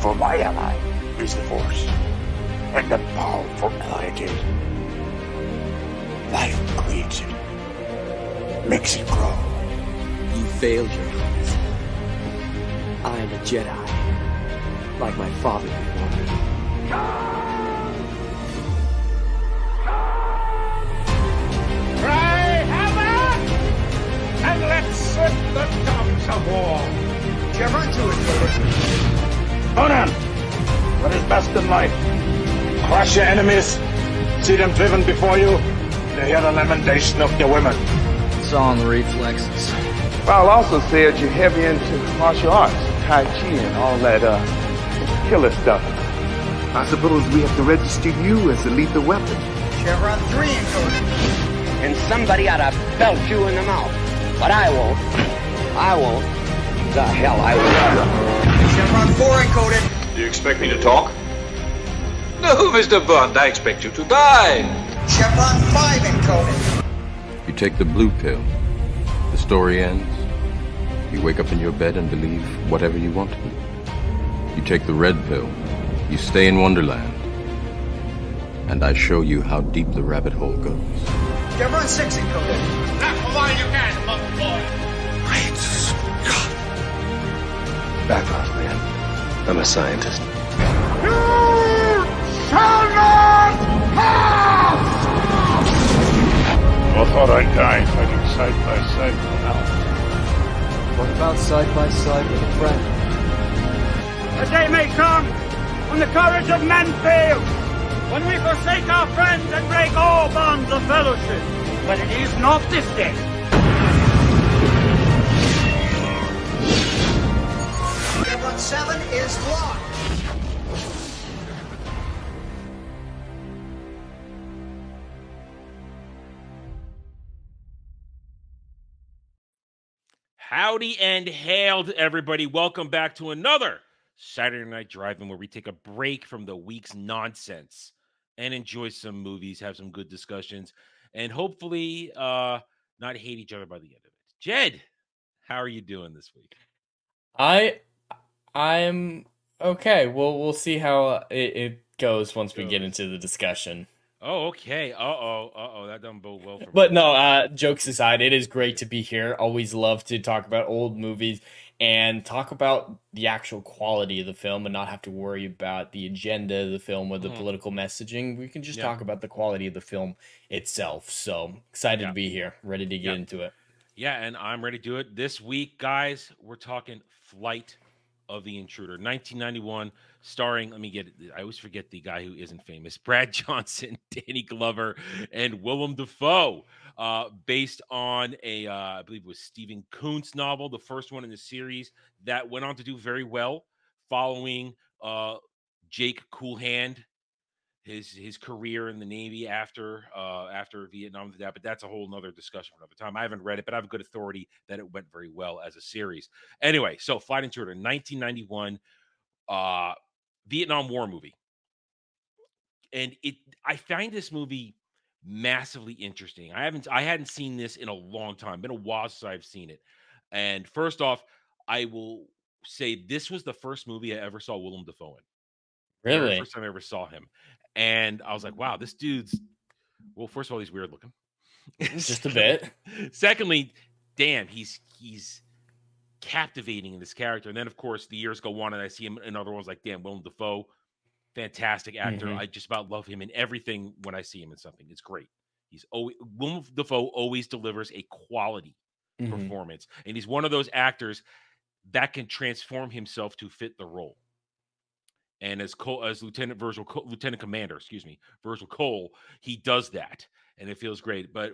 For my ally is the Force, and the powerful ally it is. Life creates it, makes it grow. You failed your quest. I am a Jedi, like my father before me. Cry hammer, and let's set the tongues of war. Get right to it, Vader. Conan, what is best in life? Crush your enemies, see them driven before you, to hear the lamentation of your women. It's all in the reflexes. I'll also say that you're heavy into martial arts, Tai Chi and all that killer stuff. I suppose we have to register you as a lethal weapon. Chevron 3 encoded. And somebody ought to belt you in the mouth. But I won't. I won't. The hell I will. Chevron 4 encoded. Do you expect me to talk? No, Mr. Bond, I expect you to die. Chevron 5 encoded. You take the blue pill. The story ends. You wake up in your bed and believe whatever you want to. You take the red pill. You stay in Wonderland. And I show you how deep the rabbit hole goes. Chevron 6 encoded. That's the line you can, little boy. Great Scott. Back off, man. I'm a scientist. You shall not pass! I thought I'd die fighting side by side with an ally. What about side by side with a friend? A day may come when the courage of men fails, when we forsake our friends and break all bonds of fellowship. But it is not this day. Chevron 7 is locked. Howdy and hail to everybody. Welcome back to another Saturday Night Drive-In where we take a break from the week's nonsense and enjoy some movies, have some good discussions, and hopefully not hate each other by the end of it. Jed, how are you doing this week? I'm okay. We'll see how it goes once we get into the discussion. Oh, okay. That doesn't bode well for me. But no, jokes aside, it is great to be here. Always love to talk about old movies and talk about the actual quality of the film and not have to worry about the agenda of the film or the political messaging. We can just talk about the quality of the film itself. So excited to be here, ready to get into it. Yeah, and I'm ready to do it. This week, guys, we're talking Flight of the Intruder, 1991, starring, I always forget the guy who isn't famous, Brad Johnson, Danny Glover, and Willem Dafoe, based on I believe it was Stephen Kuntz novel, the first one in the series that went on to do very well, following Jake Coolhand, his career in the Navy after Vietnam, but that's a whole nother discussion for another time. I haven't read it, but I have good authority that it went very well as a series. Anyway, so Flight Intruder, 1991, Vietnam War movie. And I find this movie massively interesting. I hadn't seen this in a long time. Been a while since I've seen it. And first off, I will say this was the first movie I ever saw Willem Dafoe in. Really? First time I ever saw him. And I was like, wow, this dude's, well, first of all, he's weird looking. Just a bit. Secondly, damn, he's captivating in this character. And then, of course, the years go on and I see him in other ones like, damn, Willem Dafoe, fantastic actor. I just about love him in everything when I see him in something. It's great. Willem Dafoe always delivers a quality performance. And he's one of those actors that can transform himself to fit the role. And as Lieutenant Commander, Virgil Cole, he does that, and it feels great. But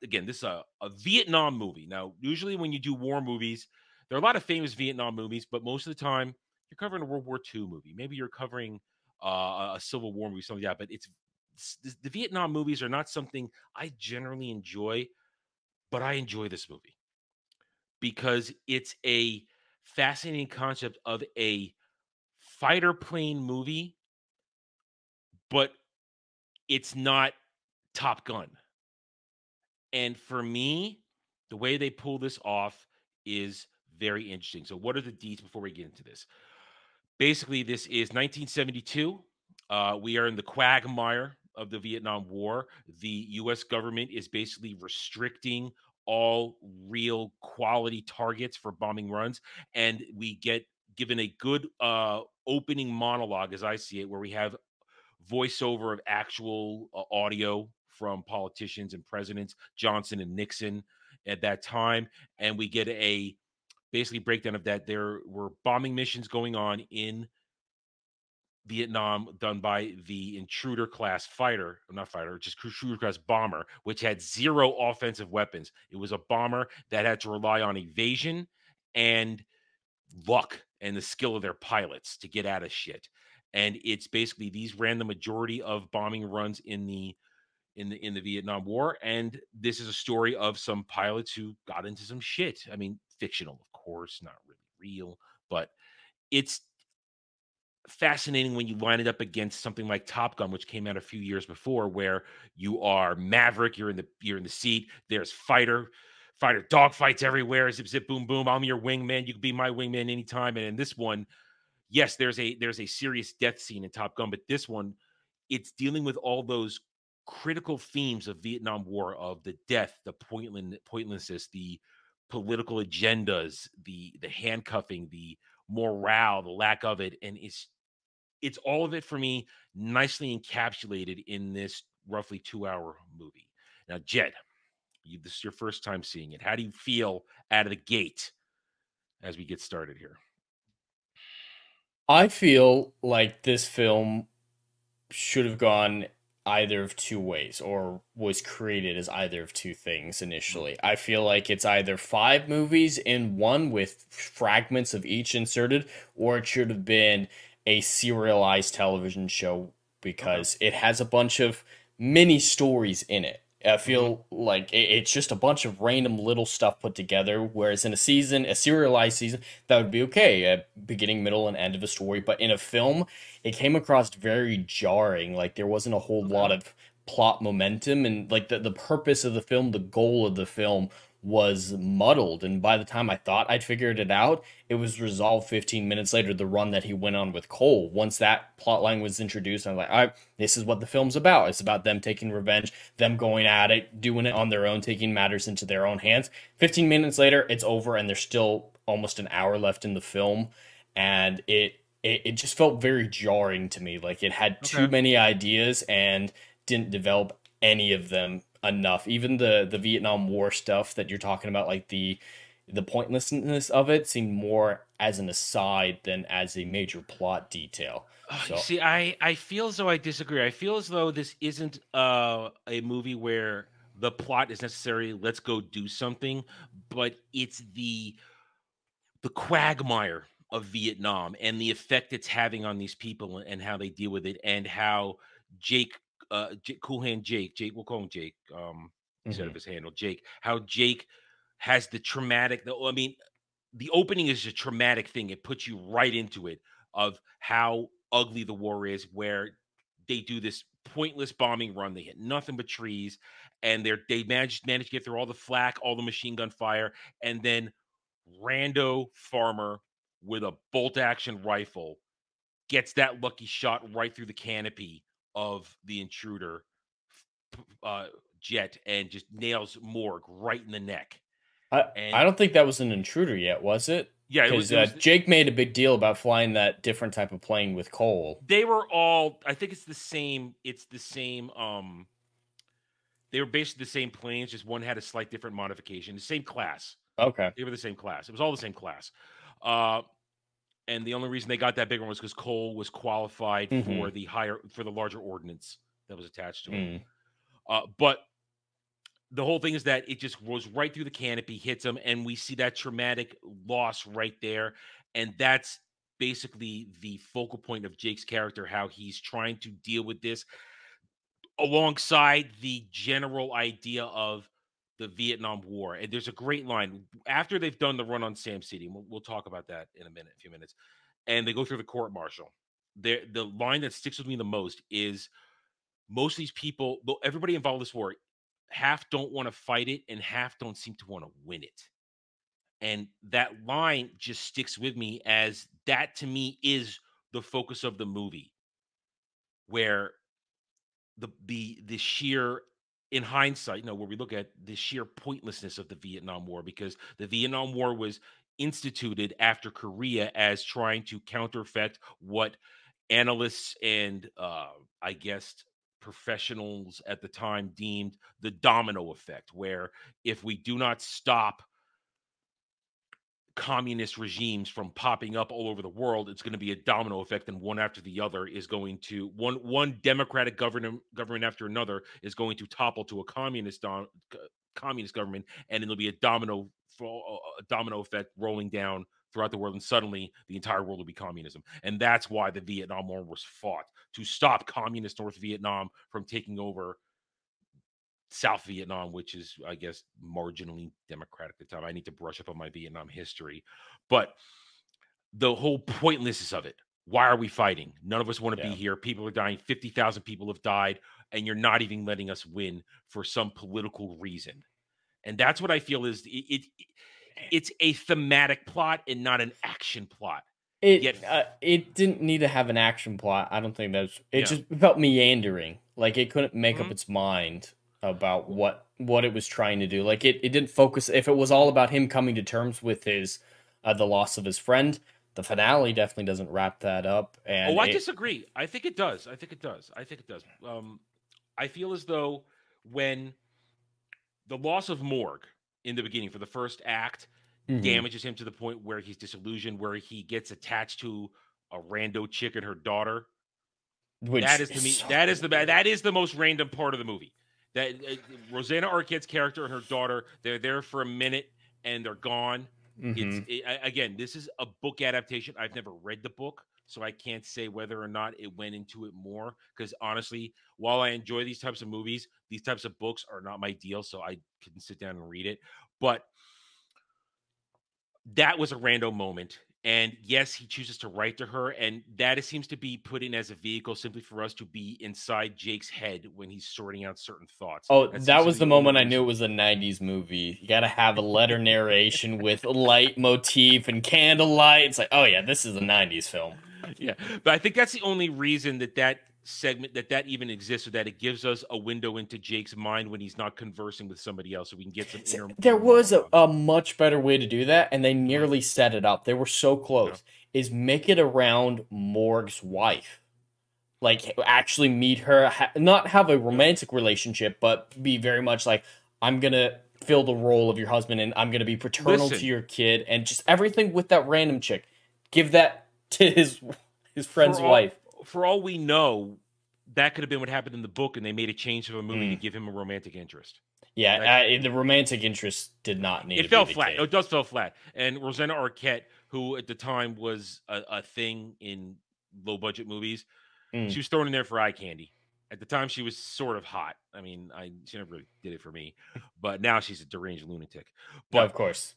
again, this is a Vietnam movie. Now, usually when you do war movies, there are a lot of famous Vietnam movies, but most of the time you're covering a World War II movie. Maybe you're covering a Civil War movie, something like that. But the Vietnam movies are not something I generally enjoy, but I enjoy this movie because it's a fascinating concept of a fighter plane movie, but it's not Top Gun. And for me, the way they pull this off is very interesting. So what are the deets before we get into this? basically, this is 1972. We are in the quagmire of the Vietnam War. The U.S. government is basically restricting all real quality targets for bombing runs, and we get given a good opening monologue, as I see it, where we have voiceover of actual audio from politicians and presidents, Johnson and Nixon at that time, and we get a basically breakdown of that. There were bombing missions going on in Vietnam done by the Intruder class fighter, not fighter, just Intruder class bomber, which had 0 offensive weapons. It was a bomber that had to rely on evasion and luck and the skill of their pilots to get out of shit. And it's basically these ran the majority of bombing runs in the Vietnam War. And this is a story of some pilots who got into some shit. I mean, fictional, of course, not really real, but it's fascinating when you line it up against something like Top Gun, which came out a few years before, where you are Maverick, you're in the seat, there's fighter dogfights everywhere, zip zip boom boom, I'm your wingman, you can be my wingman anytime. And in this one, yes, there's a serious death scene in Top Gun, but this one, it's dealing with all those critical themes of Vietnam War, of the death, the pointlessness, the political agendas, the handcuffing, the morale, the lack of it. And it's all of it for me, nicely encapsulated in this roughly 2-hour movie. Now, Jed, this is your first time seeing it. How do you feel out of the gate as we get started here? I feel like this film should have gone either of two ways, or was created as either of two things initially. I feel like it's either 5 movies in one with fragments of each inserted, or it should have been a serialized television show, because it has a bunch of mini stories in it. I feel like it's just a bunch of random little stuff put together, whereas in a serialized season, that would be okay, a beginning, middle, and end of a story. But in a film, it came across very jarring. Like, there wasn't a whole lot of plot momentum, and like the purpose of the film, the goal of the film, was muddled. And by the time I thought I'd figured it out, it was resolved 15 minutes later, the run that he went on with Cole. Once that plot line was introduced, I'm like, all right, this is what the film's about. It's about them taking revenge, them going at it, doing it on their own, taking matters into their own hands. 15 minutes later, it's over, and there's still almost an hour left in the film. And it just felt very jarring to me. Like, it had too many ideas and didn't develop any of them enough. Even the Vietnam War stuff that you're talking about, like the pointlessness of it, seemed more as an aside than as a major plot detail. So, you see, I feel as though I disagree. I feel as though this isn't a movie where the plot is necessarily let's go do something, but it's the quagmire of Vietnam and the effect it's having on these people and how they deal with it, and how Cool Hand Jake, we'll call him Jake, instead of his handle, Jake, how Jake has the opening is a traumatic thing. It puts you right into it, of how ugly the war is, where they do this pointless bombing run. They hit nothing but trees, and they manage to get through all the flak, all the machine gun fire, and then rando farmer with a bolt action rifle gets that lucky shot right through the canopy of the Intruder jet and just nails Morg right in the neck. I don't think that was an Intruder yet, was it? Yeah, it was Jake made a big deal about flying that different type of plane with Cole. They were all, I think it's the same. They were basically the same planes, just one had a slight different modification. The same class. Okay. They were the same class. It was all the same class. And the only reason they got that bigger one was because Cole was qualified for the larger ordnance that was attached to him. But the whole thing is that it just goes right through the canopy, hits him, and we see that traumatic loss right there. And that's basically the focal point of Jake's character, how he's trying to deal with this alongside the general idea of the Vietnam War. And there's a great line after they've done the run on Sam City. We'll talk about that in a few minutes. And they go through the court martial. The line that sticks with me the most is, most of these people, everybody involved in this war, half don't want to fight it and half don't seem to want to win it. And that line just sticks with me, as that to me is the focus of the movie, where the sheer, in hindsight, where we look at the sheer pointlessness of the Vietnam War, because the Vietnam War was instituted after Korea as trying to counterfeit what analysts and I guess professionals at the time deemed the domino effect, where if we do not stop communist regimes from popping up all over the world, it's going to be a domino effect, and one after the other is going to one democratic government after another is going to topple to a communist government, and it'll be a domino effect rolling down throughout the world, and suddenly the entire world will be communism. And that's why the Vietnam War was fought, to stop communist North Vietnam from taking over South Vietnam, which is, I guess, marginally democratic at the time. I need to brush up on my Vietnam history. But the whole pointlessness of it. Why are we fighting? None of us want to be here. People are dying. 50,000 people have died, and you're not even letting us win for some political reason. And that's what I feel is it's a thematic plot and not an action plot. It didn't need to have an action plot. I don't think that's it. Just felt meandering. Like it couldn't make up its mind about what it was trying to do. Like it didn't focus. If it was all about him coming to terms with his the loss of his friend, the finale definitely doesn't wrap that up. And I disagree. I think it does. I think it does. I feel as though when the loss of Morg in the beginning for the first act damages him to the point where he's disillusioned, where he gets attached to a rando chick and her daughter. That is the most random part of the movie. That Rosanna Arquette's character and her daughter, they're there for a minute and they're gone. Again, this is a book adaptation. I've never read the book, so I can't say whether or not it went into it more. Because honestly, while I enjoy these types of movies, these types of books are not my deal, so I couldn't sit down and read it. But that was a random moment. And yes, he chooses to write to her, and that seems to be put in as a vehicle simply for us to be inside Jake's head when he's sorting out certain thoughts. Oh, that was the moment I knew it was a 90s movie. You got to have a letter narration with light motif and candlelight. It's like, oh yeah, this is a 90s film. Yeah, but I think that's the only reason that segment that even exists, so that it gives us a window into Jake's mind when he's not conversing with somebody else, so we can get some inner. There was a much better way to do that, and they nearly set it up. They were so close. Is make it around Morg's wife, like actually meet her, not have a romantic relationship, but be very much like, I'm gonna fill the role of your husband, and I'm gonna be paternal to your kid, and just everything with that random chick. Give that to his friend's wife. For all we know, that could have been what happened in the book, and they made a change of a movie to give him a romantic interest. Yeah, the romantic interest did not need. It fell flat. It does fell flat. And Rosanna Arquette, who at the time was a thing in low budget movies, she was thrown in there for eye candy. At the time, she was sort of hot. I mean, she never really did it for me, but now she's a deranged lunatic. But of course.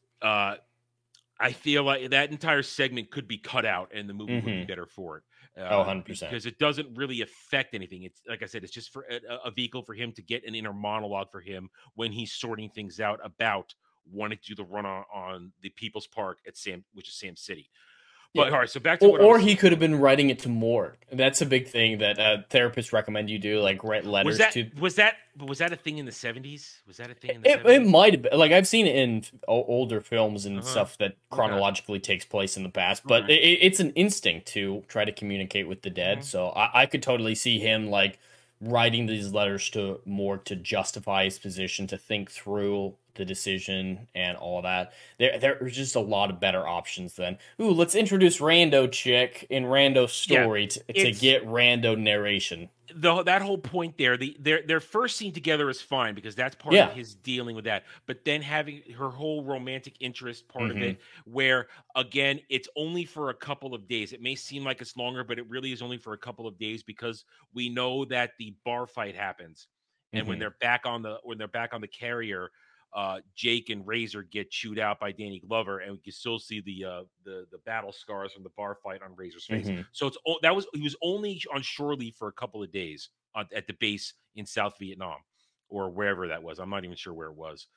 I feel like that entire segment could be cut out, and the movie would be better for it. 100%. Because it doesn't really affect anything. It's like I said, it's just for a vehicle for him to get an inner monologue for him when he's sorting things out about wanting to do the run on the People's Park at which is Sam City. But all right, so back to or he could have been writing it to Morg. That's a big thing that therapists recommend you do, like write letters to. Was that a thing in the 70s? Was that a thing in the 70s? It might have been. Like I've seen it in older films and stuff that chronologically takes place in the past, but it's an instinct to try to communicate with the dead. So I could totally see him like writing these letters to Morg to justify his position, to think through the decision and all that. There's just a lot of better options than, ooh, let's introduce rando chick in rando story to get rando narration. That whole point there, their first scene together is fine because that's part of his dealing with that. But then having her whole romantic interest part of it, where again, it's only for a couple of days. It may seem like it's longer, but it really is only for a couple of days because we know that the bar fight happens, and when they're back on the carrier, Jake and Razor get chewed out by Danny Glover, and we can still see the battle scars from the bar fight on Razor's face. So he was only on shore leave for a couple of days at the base in South Vietnam or wherever that was. I'm not even sure where it was.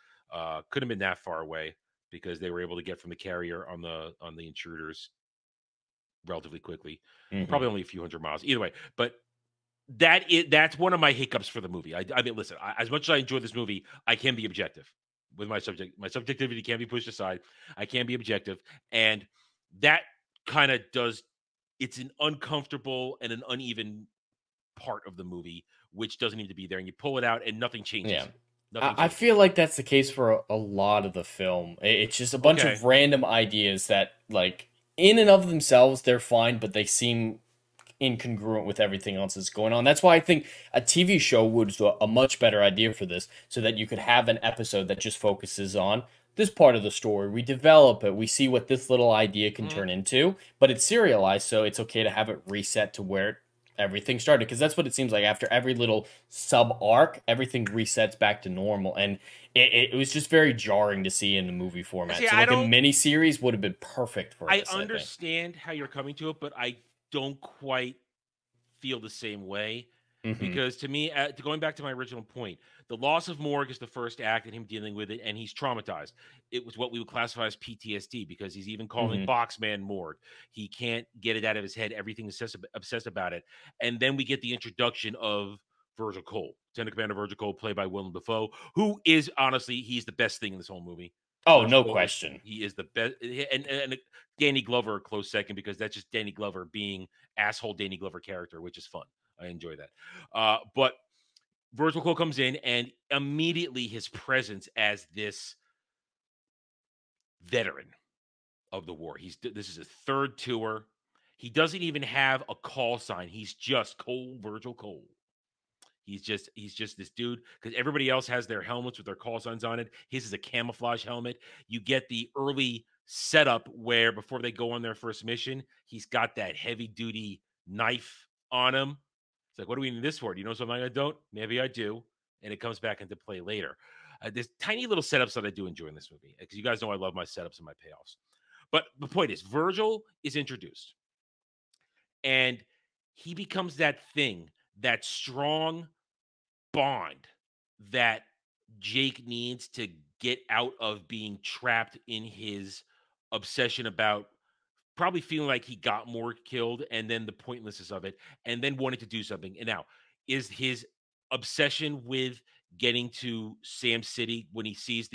Could have been that far away because they were able to get from the carrier on the Intruders relatively quickly. Mhm. Probably only a few hundred miles. Either way, but that's one of my hiccups for the movie. I mean, listen, as much as I enjoy this movie, I can be objective with my subject. My subjectivity can be pushed aside. I can be objective, and that kind of does. It's an uncomfortable and an uneven part of the movie, which doesn't need to be there. And you pull it out, and nothing changes. Yeah. Nothing I changes. feel like that's the case for a lot of the film. It's just a bunch of random ideas that, like, in and of themselves, they're fine, but they seem incongruent with everything else that's going on. That's why I think a TV show would be a much better idea for this, so that you could have an episode that just focuses on this part of the story. We develop it. We see what this little idea can turn into, but it's serialized, so it's okay to have it reset to where everything started, because that's what it seems like. After every little sub arc, everything resets back to normal, and it was just very jarring to see in the movie format. See, so like a mini series would have been perfect for this. I understand how you're coming to it, but I don't quite feel the same way. Because to me, going back to my original point, the loss of Morg is the first act and him dealing with it, and he's traumatized. It was what we would classify as PTSD, because he's even calling Boxman Morg. He can't get it out of his head. Everything is obsessed about it. And then we get the introduction of Virgil Cole, Lieutenant Commander Virgil Cole, played by Willem Dafoe, who is, honestly, he's the best thing in this whole movie. Oh, no question. He is the best. And Danny Glover, a close second, because that's just Danny Glover being asshole Danny Glover character, which is fun. I enjoy that. But Virgil Cole comes in, and immediately his presence as this veteran of the war. This is his third tour. He doesn't even have a call sign. He's just Virgil Cole. He's just this dude, because everybody else has their helmets with their call signs on it. His is a camouflage helmet. You get the early setup where before they go on their first mission, he's got that heavy duty knife on him. It's like, what do we need this for? Do you know something I don't? Maybe I do. And it comes back into play later. There's tiny little setups that I do enjoy in this movie, because you guys know I love my setups and my payoffs. But the point is, Virgil is introduced, and he becomes that thing, that strong bond that Jake needs to get out of being trapped in his obsession about probably feeling like he got more killed, and then the pointlessness of it, and then wanting to do something. And now, is his obsession with getting to Sam City when he sees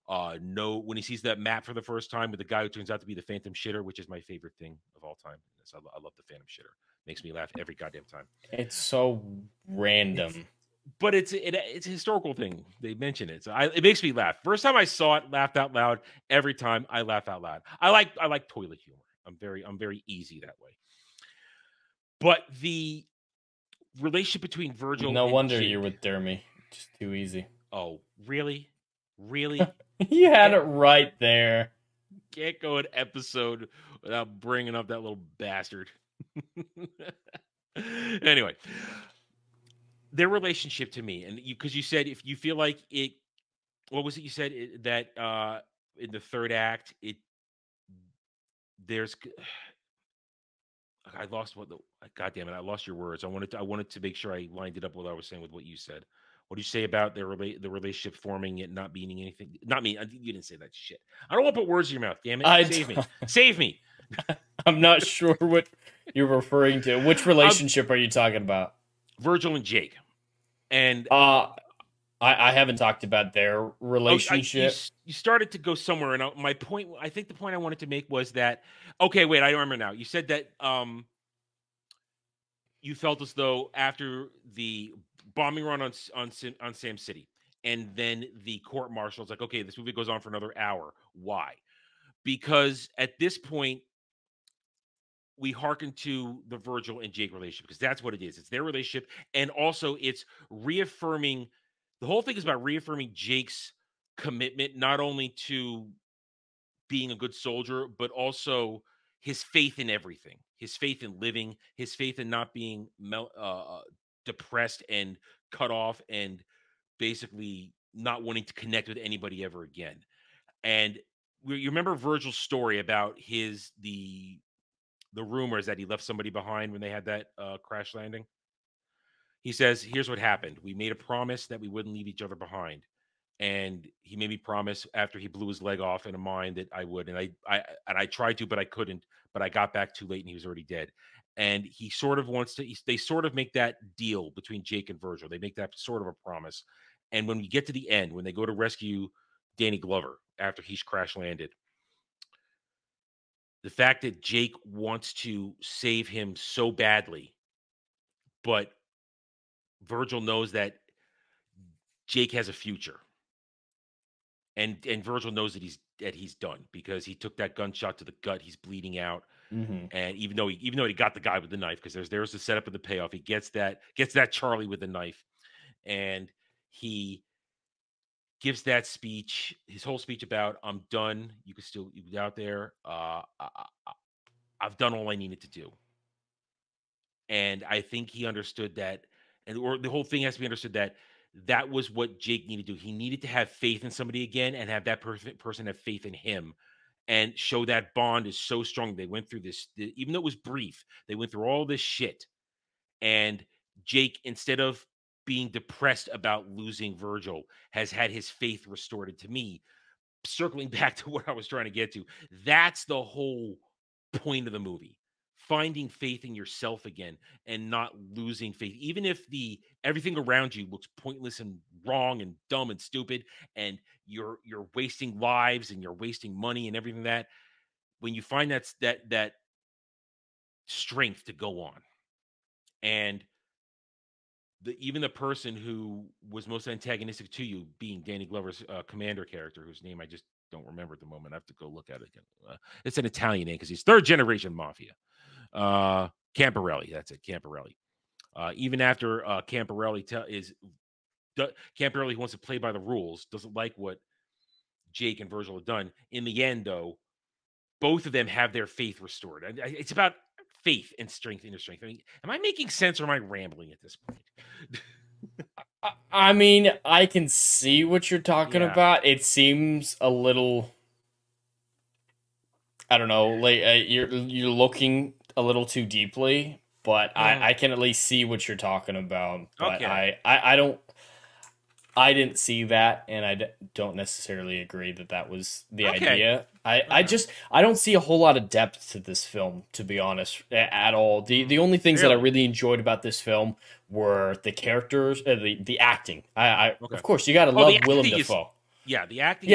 when he sees that map for the first time with the guy who turns out to be the Phantom Shitter, which is my favorite thing of all time. I love the Phantom Shitter. Makes me laugh every goddamn time. It's so random. But it's a historical thing. They mention it, so it makes me laugh. First time I saw it, laughed out loud. Every time I laugh out loud. I like toilet humor. I'm very easy that way. But the relationship between Virgil, no and wonder Jake, you're with Dermy. Just too easy. Oh, really? Really? You had it right there. Can't go an episode without bringing up that little bastard. Anyway, their relationship to me, and because you said if you feel like it, what was it you said that in the third act I lost God damn it, I lost your words. I wanted to make sure I lined it up with what I was saying with what you said. What do you say about the relationship forming it not meaning anything? Not me. You didn't say that shit. I don't want to put words in your mouth. Damn it! Save me. Save me. I'm not sure what you're referring to. Which relationship are you talking about? Virgil and Jake. And I haven't talked about their relationship. You started to go somewhere, and my point. I think the point I wanted to make was that. Okay, wait. I remember now. You said that you felt as though after the bombing run on Sam City, and then the court martial's like, okay, this movie goes on for another hour. Why? Because at this point, we hearken to the Virgil and Jake relationship, because that's what it is. It's their relationship, and also it's reaffirming. The whole thing is about reaffirming Jake's commitment, not only to being a good soldier, but also his faith in everything, his faith in living, his faith in not being depressed and cut off, and basically not wanting to connect with anybody ever again. And you remember Virgil's story about the rumors that he left somebody behind when they had that crash landing. He says, here's what happened. We made a promise that we wouldn't leave each other behind. and he made me promise after he blew his leg off in a mine that I would, and I tried to, but I couldn't. But I got back too late, and he was already dead. And he sort of wants to. They sort of make that deal between Jake and Virgil. They make that sort of a promise. And when we get to the end, when they go to rescue Danny Glover after he's crash landed, the fact that Jake wants to save him so badly, but Virgil knows that Jake has a future. And Virgil knows that he's done because he took that gunshot to the gut. He's bleeding out. And even though he got the guy with the knife, because there's the setup of the payoff, he gets that Charlie with the knife, and he gives that speech, his whole speech about, I'm done. You can still be out there. I've done all I needed to do. And I think he understood that, or the whole thing has to be understood that was what Jake needed to do. He needed to have faith in somebody again and have that person have faith in him and show that bond is so strong. They went through this, even though it was brief, they went through all this shit. And Jake, instead of being depressed about losing Virgil, has had his faith restored. And to me, circling back to what I was trying to get to, that's the whole point of the movie. Finding faith in yourself again and not losing faith, even if everything around you looks pointless and wrong and dumb and stupid, and you're wasting lives and you're wasting money and everything that. When you find that strength to go on, and even the person who was most antagonistic to you, being Danny Glover's commander character, whose name I just don't remember at the moment. I have to go look at it again. It's an Italian name because he's third generation mafia. Camporelli, that's it, Camporelli. Even after Camporelli Camporelli wants to play by the rules, doesn't like what Jake and Virgil have done. In the end, though, both of them have their faith restored. It's about faith and strength, inner strength. I mean, am I making sense or am I rambling at this point? I mean, I can see what you're talking about. It seems a little, I don't know, like you're looking a little too deeply, but I can at least see what you're talking about. But okay. I didn't see that, and I don't necessarily agree that was the idea. I don't see a whole lot of depth to this film, to be honest, at all. The only things that I really enjoyed about this film were the characters, the acting. Of course, you got to love Willem Dafoe. The acting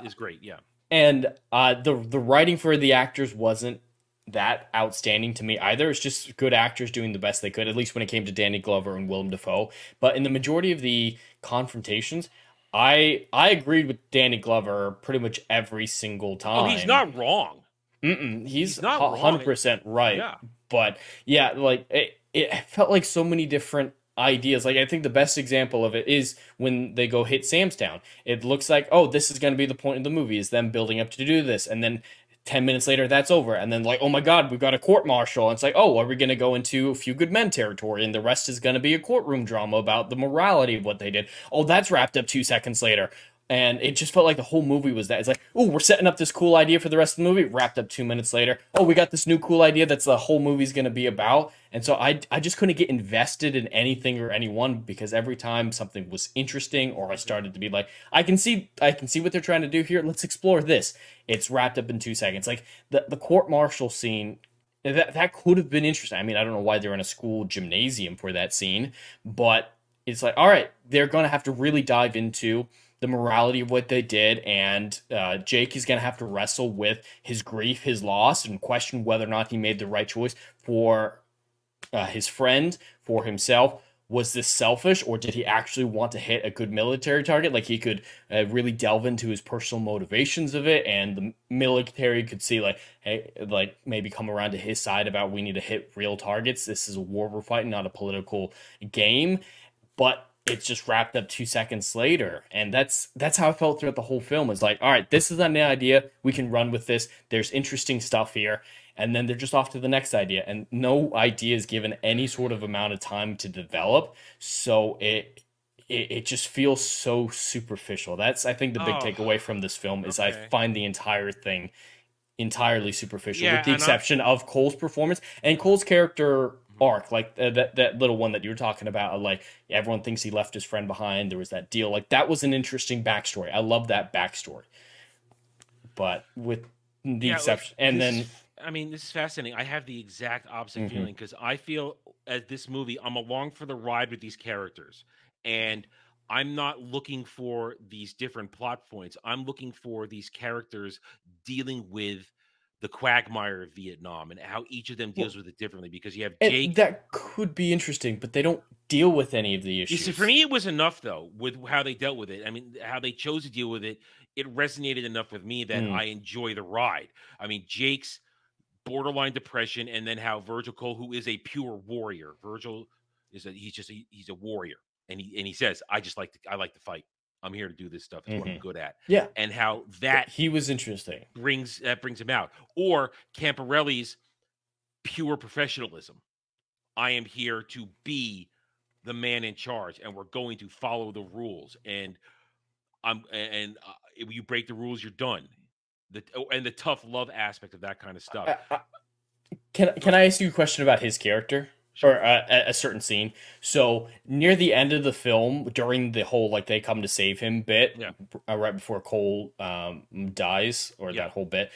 is great. Yeah, and the writing for the actors wasn't that outstanding to me either. It's just good actors doing the best they could, at least when it came to Danny Glover and Willem Dafoe. But in the majority of the confrontations, I agreed with Danny Glover pretty much every single time. Oh, he's not wrong. He's not 100% right. Yeah. But yeah, like it felt like so many different ideas. Like, I think the best example of it is when they go hit Sam's Town. It looks like, oh, this is going to be the point of the movie, is them building up to do this, and then 10 minutes later, that's over. And then, like, oh my God, we've got a court-martial. And it's like, oh, are we going to go into A Few Good Men territory? And the rest is going to be a courtroom drama about the morality of what they did. Oh, that's wrapped up 2 seconds later. And it just felt like the whole movie was that. It's like, oh, we're setting up this cool idea for the rest of the movie. Wrapped up 2 minutes later. Oh, we got this new cool idea that's the whole movie's going to be about. And so I just couldn't get invested in anything or anyone, because every time something was interesting, or I started to be like, I can see what they're trying to do here. Let's explore this. It's wrapped up in 2 seconds. Like the court-martial scene, that could have been interesting. I mean, I don't know why they're in a school gymnasium for that scene, but it's like, all right, they're going to have to really dive into the morality of what they did, and Jake is going to have to wrestle with his grief, his loss, and question whether or not he made the right choice for his friend, for himself. Was this selfish, or did he actually want to hit a good military target? Like, he could really delve into his personal motivations of it, and the military could see, like, hey, like, maybe come around to his side about, we need to hit real targets. This is a war we're fighting, not a political game. But it's just wrapped up 2 seconds later. And that's how I felt throughout the whole film. It's like, all right, this is an idea. We can run with this. There's interesting stuff here. And then they're just off to the next idea. And no idea is given any sort of amount of time to develop. So it just feels so superficial. That's, I think, the big takeaway from this film is I find the entire thing entirely superficial, with the exception of Cole's performance. And Cole's character arc, like that little one that you were talking about, like everyone thinks he left his friend behind. There was that deal, like that was an interesting backstory. I love that backstory, but with the exception, and then I mean, this is fascinating. I have the exact opposite feeling because I feel at this movie, I'm along for the ride with these characters, and I'm not looking for these different plot points. I'm looking for these characters dealing with the quagmire of Vietnam and how each of them deals with it differently. Because you have Jake. That could be interesting, but they don't deal with any of the issues. You see, for me, it was enough though with how they dealt with it. I mean, how they chose to deal with it. It resonated enough with me that I enjoy the ride. I mean, Jake's borderline depression, and then how Virgil Cole, who is a pure warrior, Virgil is he's a warrior, and he says, I like to fight. I'm here to do this stuff. It's what I'm good at. Yeah. And how that he was interesting brings him out. Or Camporelli's pure professionalism. I am here to be the man in charge, and we're going to follow the rules. And if you break the rules, you're done. And the tough love aspect of that kind of stuff. Can I ask you a question about his character? Sure. Or a certain scene? So near the end of the film, during the whole like they come to save him bit, right before Cole dies, or that whole bit,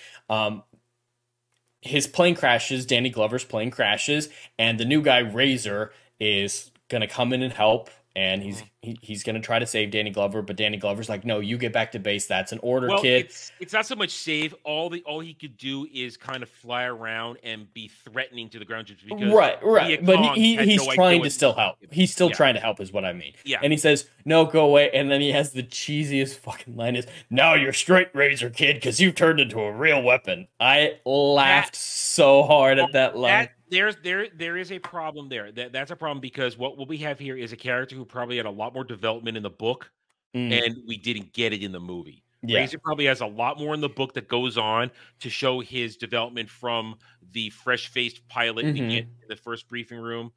his plane crashes. Danny Glover's plane crashes, and the new guy Razor is gonna come in and help. And he's going to try to save Danny Glover, but Danny Glover's like, no, you get back to base. That's an order, kid. It's not so much save. All he could do is kind of fly around and be threatening to the ground troops because right. But he's trying to still help. He's still trying to help, is what I mean. Yeah. And he says, no, go away. And then he has the cheesiest fucking line is, now you're straight, Razor kid, because you've turned into a real weapon. I laughed so hard at that line. There is a problem there. That's a problem because what we have here is a character who probably had a lot more development in the book, and we didn't get it in the movie. Yeah. Razor probably has a lot more in the book that goes on to show his development from the fresh-faced pilot we get in the first briefing room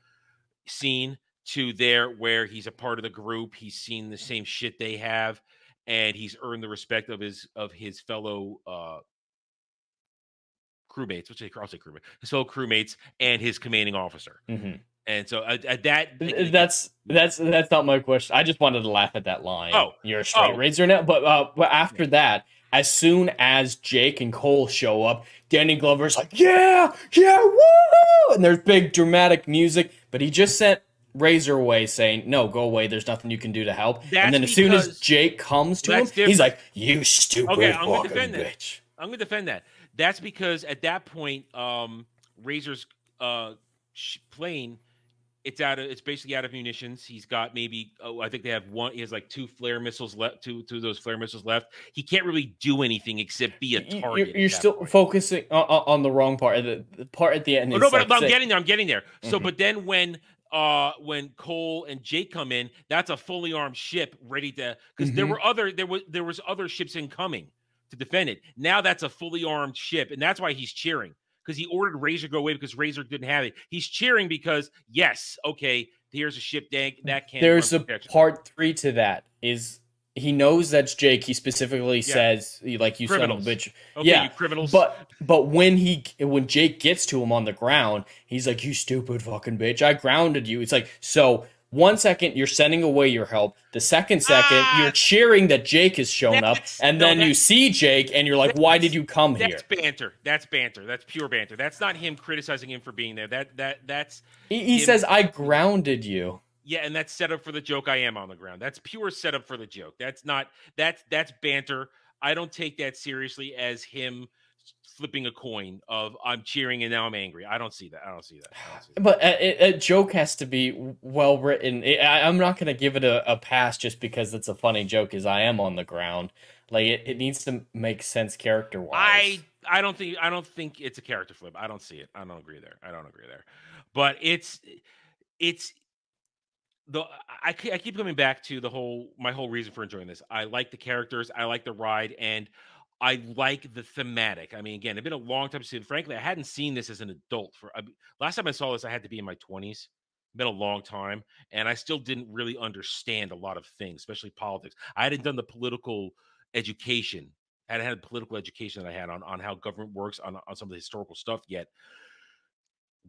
scene to there where he's a part of the group. He's seen the same shit they have, and he's earned the respect of his fellow crewmates, I'll say crewmates, his fellow crewmates, and his commanding officer. And so that's not my question. I just wanted to laugh at that line. Oh, you're a straight Razor now. But after that, as soon as Jake and Cole show up, Danny Glover's like, yeah, woo! And there's big dramatic music, but he just sent Razor away saying, no, go away. There's nothing you can do to help. And then as soon as Jake comes to him, he's like, you stupid fucking bitch. I'm going to defend that. That's because at that point, Razor's plane, it's basically out of munitions. He's got maybe, I think they have one. He has like two flare missiles left. Two of those flare missiles left. He can't really do anything except be a target. You're still focusing on the wrong part. The part at the end. But I'm getting there. I'm getting there. So, but then when Cole and Jake come in, that's a fully armed ship ready to, because there was other ships incoming to defend it. Now that's a fully armed ship, and that's why he's cheering, because he ordered Razor go away because Razor didn't have it. He's cheering because yes, okay, here's a ship that can. There's a part 3 to that. Is he knows that's Jake? He specifically says, like, you son of a bitch. Okay, yeah, you criminals. But when Jake gets to him on the ground, he's like, you stupid fucking bitch, I grounded you. It's like, so 1 second you're sending away your help. The second you're cheering that Jake has shown up, and then you see Jake and you're like, why did you come here? That's banter. That's banter. That's pure banter. That's not him criticizing him for being there. That's he says, I grounded you. Yeah, and that's set up for the joke. I am on the ground. That's pure setup for the joke. That's banter. I don't take that seriously as him flipping a coin of I'm cheering and now I'm angry. I don't see that. But a joke has to be well written. I'm not going to give it a pass just because it's a funny joke, as I am on the ground. Like it needs to make sense character wise. I don't think it's a character flip. I don't see it. I don't agree there. But I keep coming back to my whole reason for enjoying this. I like the characters. I like the ride, and I like the thematic. I mean, again, it's been a long time since, frankly, I hadn't seen this as an adult. Last time I saw this, I had to be in my 20s. It's been a long time, and I still didn't really understand a lot of things, especially politics. I hadn't done the political education. I hadn't had the political education that I had on how government works, on some of the historical stuff yet.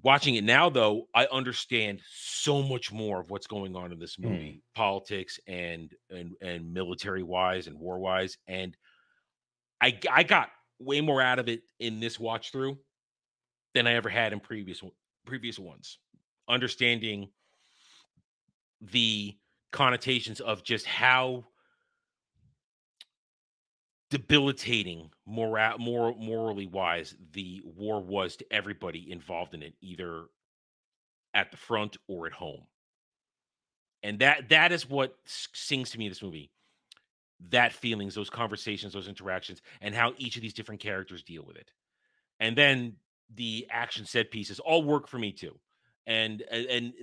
Watching it now, though, I understand so much more of what's going on in this movie, politics and military wise and war wise, and I got way more out of it in this watch through than I ever had in previous ones. Understanding the connotations of just how debilitating morally wise the war was to everybody involved in it, either at the front or at home. And that is what sings to me in this movie. That feelings, those conversations, those interactions, and how each of these different characters deal with it. And then the action set pieces all work for me too. And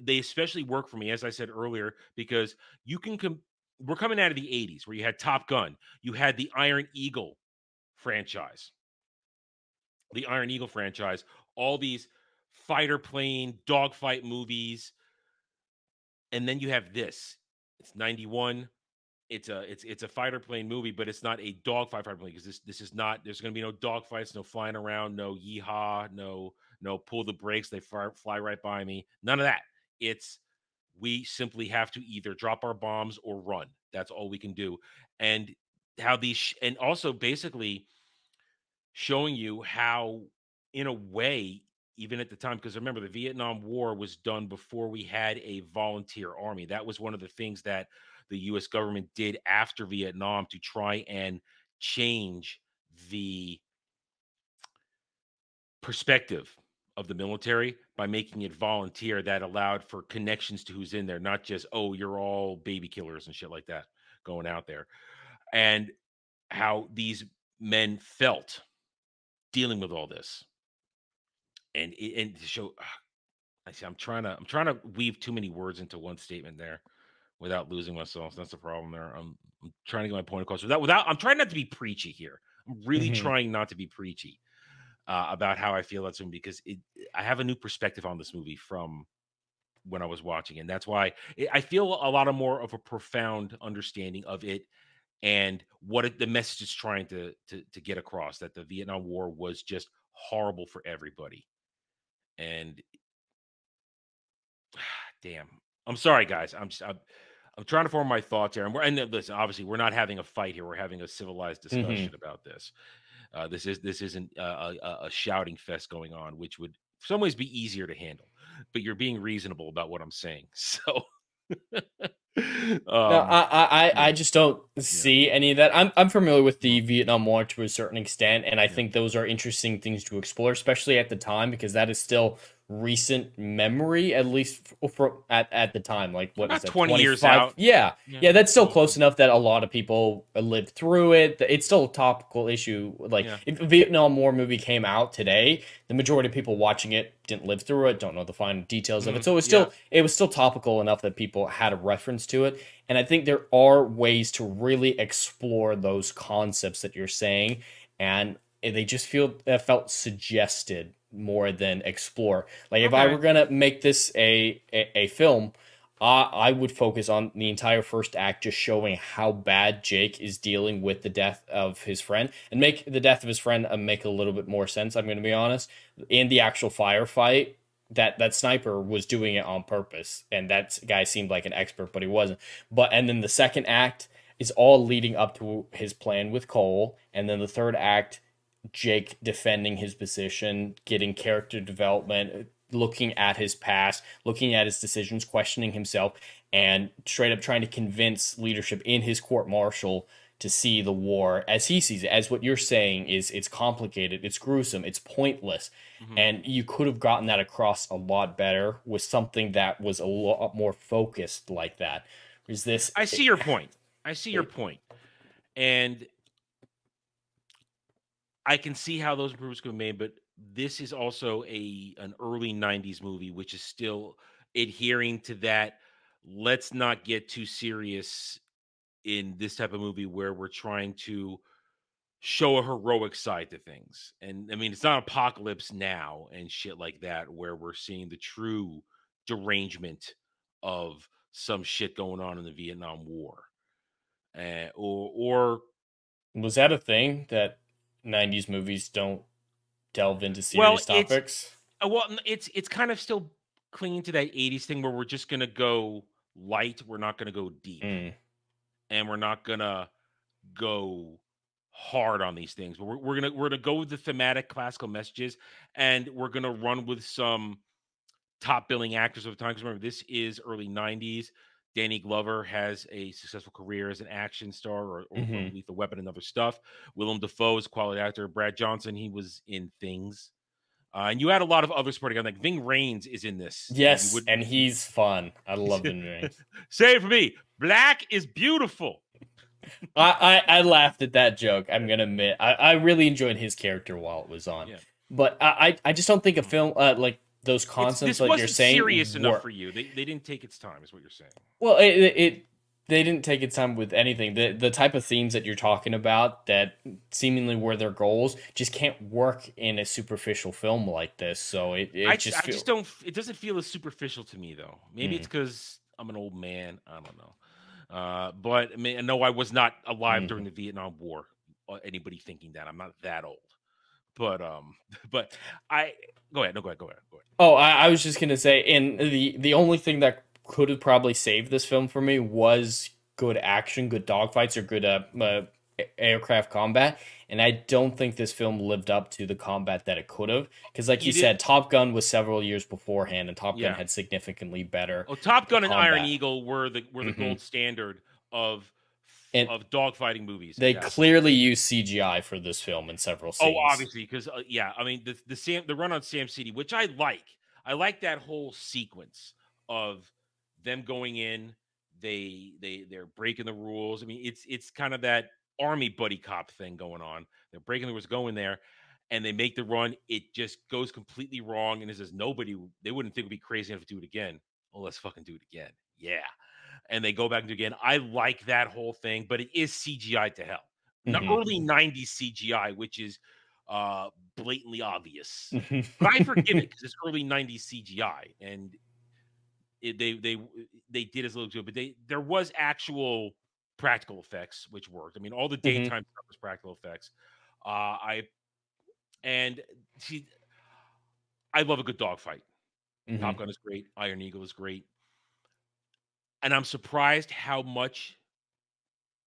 they especially work for me, as I said earlier, because you can we're coming out of the 80s where you had Top Gun, you had the Iron Eagle franchise. The Iron Eagle franchise, all these fighter plane, dogfight movies. And then you have this. It's 91. It's a fighter plane movie, but it's not a dogfight fighter plane, because this is not. There's going to be no dogfights, no flying around, no yeehaw, no pull the brakes, they fly right by me. None of that. It's we simply have to either drop our bombs or run. That's all we can do. And how these and also basically showing you how, in a way, even at the time, because remember, the Vietnam War was done before we had a volunteer army. That was one of the things that the U.S. government did after Vietnam to try and change the perspective of the military by making it volunteer. That allowed for connections to who's in there, not just, oh, you're all baby killers and shit like that going out there. And how these men felt dealing with all this. And to show, I see, I'm trying to weave too many words into one statement there without losing myself. That's the problem there. I'm trying to get my point across without. I'm trying not to be preachy here. I'm really trying not to be preachy about how I feel about this movie, because I have a new perspective on this movie from when I was watching, and that's why I feel a lot more of a profound understanding of it and what the message is trying to get across. That the Vietnam War was just horrible for everybody. And damn, I'm sorry, guys. I'm trying to form my thoughts here. And listen, obviously, we're not having a fight here. We're having a civilized discussion about this. This isn't a shouting fest going on, which would, in some ways, be easier to handle. But you're being reasonable about what I'm saying. So, no, I just don't see any of that. I'm familiar with the Vietnam War to a certain extent, and I think those are interesting things to explore, especially at the time, because that is still recent memory, at least at the time. Like, what is that, 20 years out? Yeah, that's still close enough that a lot of people lived through it. It's still a topical issue. Like, if a Vietnam War movie came out today, the majority of people watching it didn't live through it, don't know the fine details of it. So it was still topical enough that people had a reference to it. And I think there are ways to really explore those concepts that you're saying, and they just felt suggested more than explore. Like, if I were gonna make this a film, I would focus on the entire first act, just showing how bad Jake is dealing with the death of his friend, and make the death of his friend make a little bit more sense. I'm going to be honest. In the actual firefight, that sniper was doing it on purpose, and that guy seemed like an expert, but he wasn't. And then the second act is all leading up to his plan with Cole, and then the third act, Jake defending his position, getting character development, looking at his past, looking at his decisions, questioning himself, and straight up trying to convince leadership in his court-martial to see the war as he sees it, as what you're saying is it's complicated, it's gruesome, it's pointless. And you could have gotten that across a lot better with something that was a lot more focused like that. Is this? I see your point. I see your point. And I can see how those improvements could be made, but this is also an early 90s movie, which is still adhering to that. Let's not get too serious in this type of movie where we're trying to show a heroic side to things. And I mean, it's not Apocalypse Now and shit like that, where we're seeing the true derangement of some shit going on in the Vietnam War. Or was that a thing that 90s movies don't delve into serious topics? Well, it's kind of still clinging to that 80s thing where we're just gonna go light, we're not gonna go deep, and we're not gonna go hard on these things. But we're gonna go with the thematic classical messages, and we're gonna run with some top billing actors of the time. Because remember, this is early 90s. Danny Glover has a successful career as an action star or Lethal Weapon and other stuff. Willem Dafoe is a quality actor. Brad Johnson, he was in Things. And you had a lot of other supporting. Like Ving Rhames is in this. Yes, and he's fun. I love Ving Rhames. Say it for me. Black is beautiful. I laughed at that joke. I'm gonna admit, I really enjoyed his character while it was on. Yeah. But I just don't think a film like those concepts like you're saying serious enough for you. They didn't take its time, is what you're saying. Well, they didn't take its time with anything. The type of themes that you're talking about that seemingly were their goals just can't work in a superficial film like this. So it just don't. It doesn't feel as superficial to me though. Maybe it's because I'm an old man. I don't know. But I mean, no, I was not alive during the Vietnam War. Anybody thinking that I'm not that old. But I go ahead. No, go ahead. Oh, I was just gonna say, and the only thing that could have probably saved this film for me was good action, good dogfights, or good aircraft combat. And I don't think this film lived up to the combat that it could have, because, like you said, Top Gun was several years beforehand, and Top Gun had significantly better. Oh, Top Gun and Iron Eagle were the gold standard of dogfighting movies. They clearly use CGI for this film in several scenes. Oh, obviously, because I mean the run on Sam City, which I like. I like that whole sequence of them going in. They're breaking the rules. I mean, it's kind of that army buddy cop thing going on. They're breaking the rules, going there, and they make the run. It just goes completely wrong, and it says they wouldn't think it would be crazy enough to do it again. Oh, let's fucking do it again. Yeah. And they go back and do it again. I like that whole thing, but it is CGI to hell. Not early 90s CGI, which is blatantly obvious. But I forgive it because it's early 90s CGI, and they did as little to it, but there was actual practical effects which worked. I mean, all the daytime stuff was practical effects. I love a good dogfight. Top Gun is great. Iron Eagle is great. And I'm surprised how much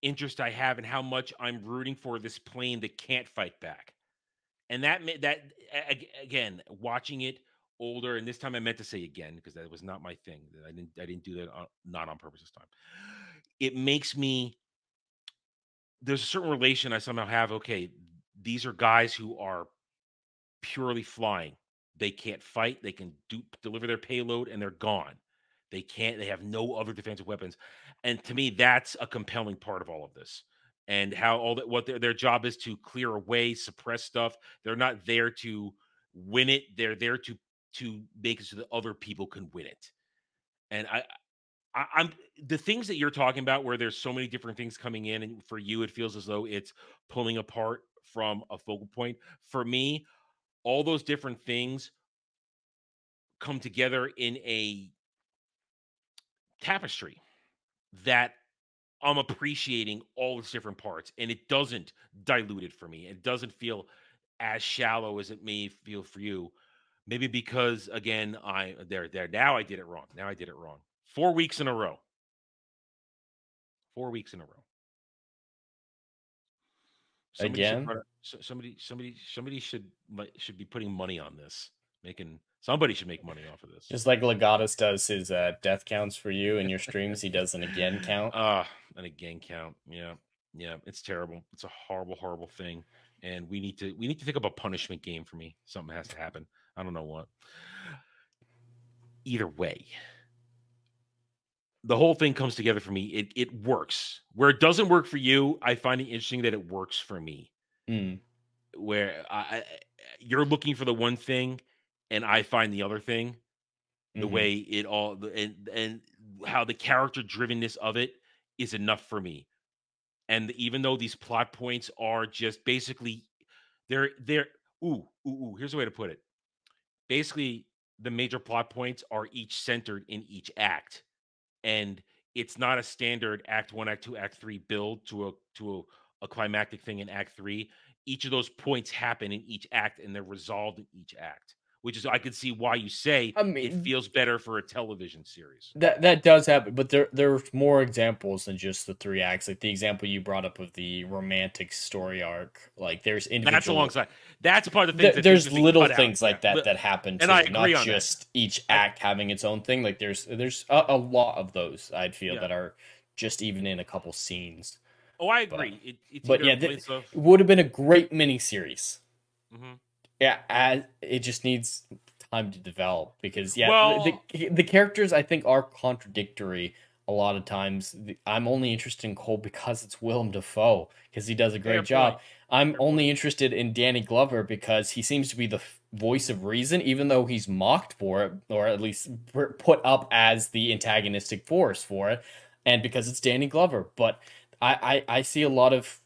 interest I have and how much I'm rooting for this plane that can't fight back. And that again, watching it older, and this time I meant to say again because that was not my thing. I didn't do that not on purpose this time. It makes me. There's a certain relation I somehow have. Okay, these are guys who are purely flying. They can't fight. They can deliver their payload, and they're gone. They have no other defensive weapons. And to me, that's a compelling part of all of this. And how what their job is to clear away, suppress stuff. They're not there to win it. They're there to make it so that other people can win it. And I'm the things that you're talking about where there's so many different things coming in, and for you, it feels as though it's pulling apart from a focal point. For me, all those different things come together in a tapestry that I'm appreciating all its different parts, and it doesn't dilute it for me. It doesn't feel as shallow as it may feel for you. Maybe because again, now I did it wrong. 4 weeks in a row. 4 weeks in a row. Somebody should be putting money on this. Somebody should make money off of this. Just like Legatus does his death counts for you in your streams, he does an again count. An again count. Yeah. It's terrible. It's a horrible, horrible thing. And we need to think of a punishment game for me. Something has to happen. I don't know what. Either way, the whole thing comes together for me. It works. Where it doesn't work for you, I find it interesting that it works for me. Where you're looking for the one thing, and I find the other thing. The way it all and how the character drivenness of it is enough for me. And even though these plot points are just basically they're here's the way to put it. Basically, the major plot points are each centered in each act. And it's not a standard act 1, act 2, act 3 build to a climactic thing in act 3. Each of those points happen in each act, and they're resolved in each act, which is I could see why you say it feels better for a television series. That does happen, but there's more examples than just the 3 acts. Like the example you brought up of the romantic story arc. Like there's individual. That's alongside. That's a part of the things. There's little things like that happen, and too, I agree not on just that. each act having its own thing. Like there's a lot of those I'd feel that are just even in a couple scenes. Oh, I agree. It would have been a great miniseries. Yeah, it just needs time to develop because the characters I think are contradictory a lot of times. I'm only interested in Cole because it's Willem Dafoe because he does a great job. I'm only interested in Danny Glover because he seems to be the voice of reason, even though he's mocked for it, or at least put up as the antagonistic force for it, and because it's Danny Glover. But I see a lot of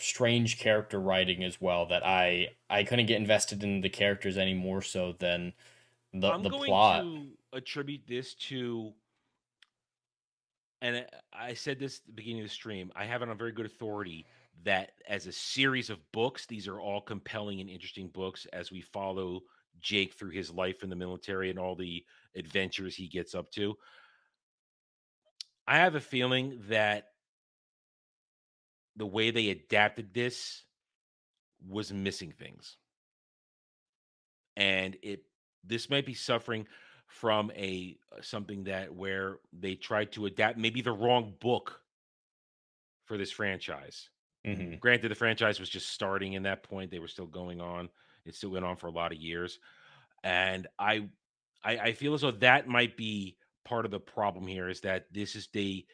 strange character writing as well that I couldn't get invested in the characters any more so than the plot. I'm going to attribute this to, and I said this at the beginning of the stream, I have it on very good authority that as a series of books, these are all compelling and interesting books as we follow Jake through his life in the military and all the adventures he gets up to. I have a feeling that the way they adapted this was missing things. And this might be suffering from something where they tried to adapt maybe the wrong book for this franchise. Granted, the franchise was just starting in that point. They were still going on. It still went on for a lot of years. And I feel as though that might be part of the problem here, is that they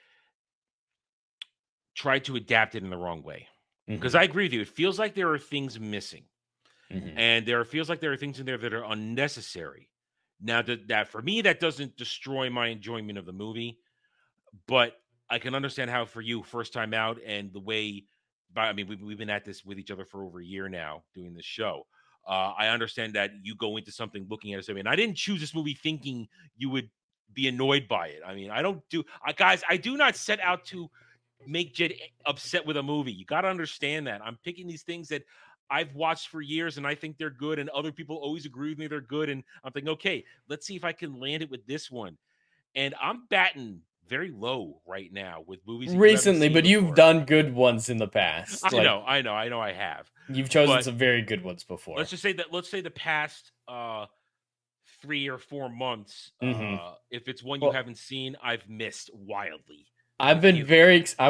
tried to adapt it in the wrong way. Because I agree with you. It feels like there are things missing. And feels like there are things in there that are unnecessary. Now, that for me, that doesn't destroy my enjoyment of the movie. But I can understand how for you, first time out, and the way... I mean, we've been at this with each other for over a year now, doing this show. I understand that you go into something looking at it. And I didn't choose this movie thinking you would be annoyed by it. I mean, guys, I do not set out to make Jed upset with a movie. You got to understand that. I'm picking these things that I've watched for years and I think they're good, and other people always agree with me they're good. And I'm thinking, okay, let's see if I can land it with this one. And I'm batting very low right now with movies recently, but you've done good ones in the past. I know I have. You've chosen some very good ones before. Let's say the past 3 or 4 months, if it's one you haven't seen, I've missed wildly. I